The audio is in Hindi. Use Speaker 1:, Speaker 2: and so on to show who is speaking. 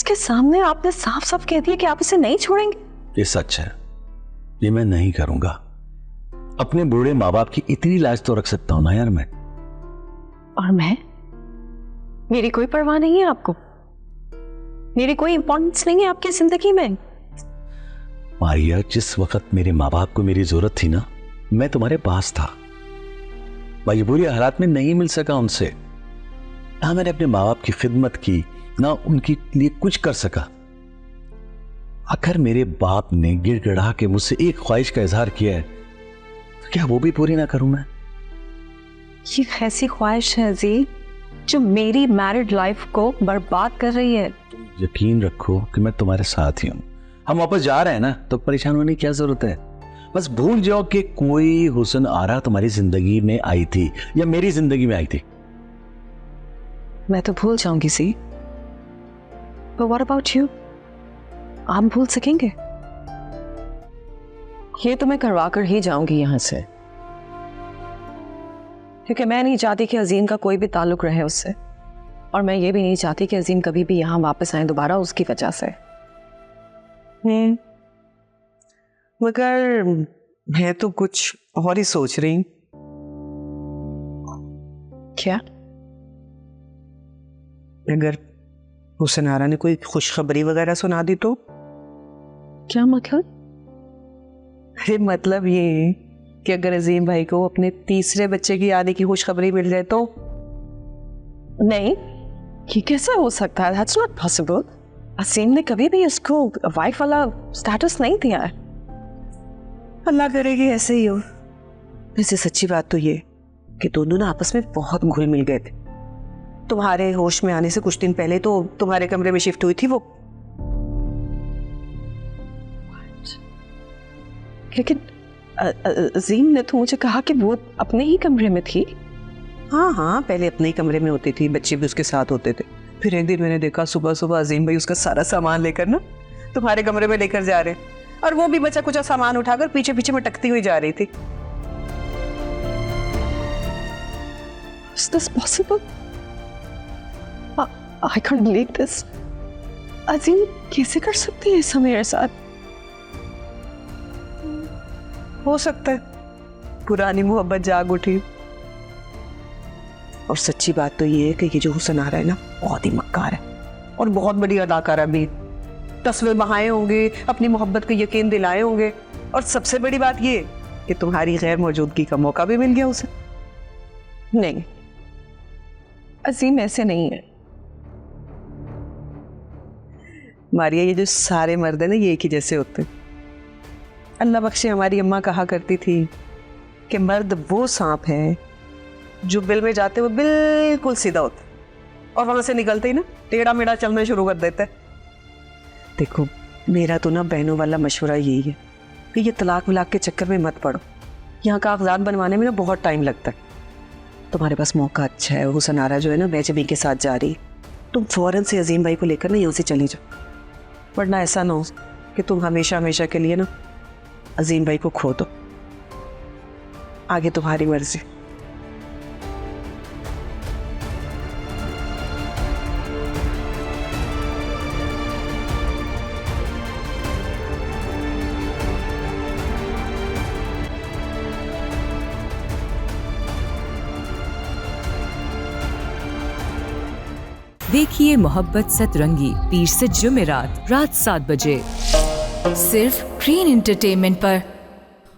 Speaker 1: उसके सामने आपने साफ साफ कह दिया कि आप इसे नहीं छोड़ेंगे।
Speaker 2: ये सच है, ये मैं नहीं करूंगा। अपने बूढ़े माँ बाप की इतनी लाज तो रख सकता हूं ना यार मैं।
Speaker 1: और मैं, मेरी कोई परवाह नहीं है आपको, मेरी कोई इंपॉर्टेंस नहीं है आपकी जिंदगी में।
Speaker 2: मारिया, जिस वक्त मेरे माँ बाप को मेरी जरूरत थी ना, मैं तुम्हारे पास था। मजबूरी हालात में नहीं मिल सका उनसे, ना मैंने अपने माँ बाप की खिदमत की, ना उनके लिए कुछ कर सका। अगर मेरे बाप ने गिड़गिड़ा के मुझसे एक ख्वाहिश का इजहार किया है तो क्या वो भी पूरी ना करूं मैं?
Speaker 1: ये ऐसी ख्वाहिश है जी जो मेरी मैरिड लाइफ को बर्बाद कर रही है।
Speaker 2: यकीन रखो कि मैं तुम्हारे साथ ही हूं। हम वापस जा रहे हैं ना, तो परेशान होने की क्या जरूरत है। बस भूल जाओ कि कोई हुस्न आरा तुम्हारी जिंदगी में आई थी या मेरी जिंदगी में आई थी।
Speaker 1: मैं तो भूल जाऊंगी सी, but what about you? आप भूल सकेंगे? ये तो मैं करवा कर ही जाऊंगी यहां से, क्योंकि मैं नहीं चाहती कि अजीम का कोई भी ताल्लुक रहे उससे, और मैं ये भी नहीं चाहती कि अजीम कभी भी यहां वापस आए दोबारा उसकी वजह से।
Speaker 3: मगर मैं तो कुछ और ही सोच रही हूं।
Speaker 1: क्या?
Speaker 3: अगर हुसन आरा ने कोई खुशखबरी वगैरह सुना दी तो?
Speaker 1: क्या मतलब?
Speaker 3: अरे मतलब ये कि अगर अजीम भाई को अपने तीसरे बच्चे की आने की खुशखबरी मिल जाए तो?
Speaker 1: नहीं, ये कैसे हो सकता है? That's not possible. असीम ने कभी भी इसको वाइफ वाला स्टेटस नहीं दिया है।
Speaker 3: अल्लाह करेगी ऐसे ही हो। वैसे सच्ची बात तो ये कि दोनों ना आपस में बहुत घुल मिल गए थे। तुम्हारे होश में आने से कुछ दिन पहले तो तुम्हारे कमरे में शिफ्ट हुई थी वो।
Speaker 1: लेकिन अजीम ने तो मुझे कहा कि वो अपने ही कमरे में थी।
Speaker 3: हाँ हाँ, पहले अपने ही कमरे में होती थी, बच्चे भी उसके साथ होते थे। फिर एक दिन मैंने देखा सुबह सुबह अजीम भाई उसका सारा सामान लेकर ना तुम्हारे कमरे में लेकर जा रहे, और वो भी बचा कुचा सामान उठाकर पीछे पीछे मटकती हुई जा रही थी।
Speaker 1: Is this possible? I can't believe this. अजीम कैसे कर सकती है ऐसा मेरे साथ?
Speaker 3: हो सकता है पुरानी मोहब्बत जाग उठी। और सच्ची बात तो ये है कि ये जो हुसन आरा है ना, बहुत ही मक्कार है और बहुत बड़ी अदाकारा भी। तस्वीर बहाए होंगे, अपनी मोहब्बत को यकीन दिलाए होंगे, और सबसे बड़ी बात ये कि तुम्हारी गैर मौजूदगी का मौका भी मिल गया उसे।
Speaker 1: नहीं, अजीम ऐसे नहीं है।
Speaker 3: मारिया, ये जो सारे मर्द है ना, ये एक ही जैसे होते हैं। अल्लाह बख्शे, हमारी अम्मा कहा करती थी कि मर्द वो सांप है जो बिल में जाते हुए बिल्कुल सीधा होता है और वहां से निकलते ही ना टेढ़ा मेढ़ा चलना शुरू कर देता है। देखो, मेरा तो ना बहनों वाला मशवरा यही है कि ये तलाक विलाक के चक्कर में मत पड़ो। यहाँ कागजात बनवाने में ना बहुत टाइम लगता है। तुम्हारे पास मौका अच्छा है, हुसन आरा जो है ना बेचबी के साथ जा रही, तुम फौरन से अजीम भाई को लेकर ना यहाँ से चले जाओ, वरना ऐसा ना हो कि तुम हमेशा हमेशा के लिए ना अजीम भाई को खो दो। आगे तुम्हारी मर्जी।
Speaker 4: देखिए मोहब्बत सतरंगी पीर से जुमेरात रात 7 बजे सिर्फ ग्रीन एंटरटेनमेंट पर।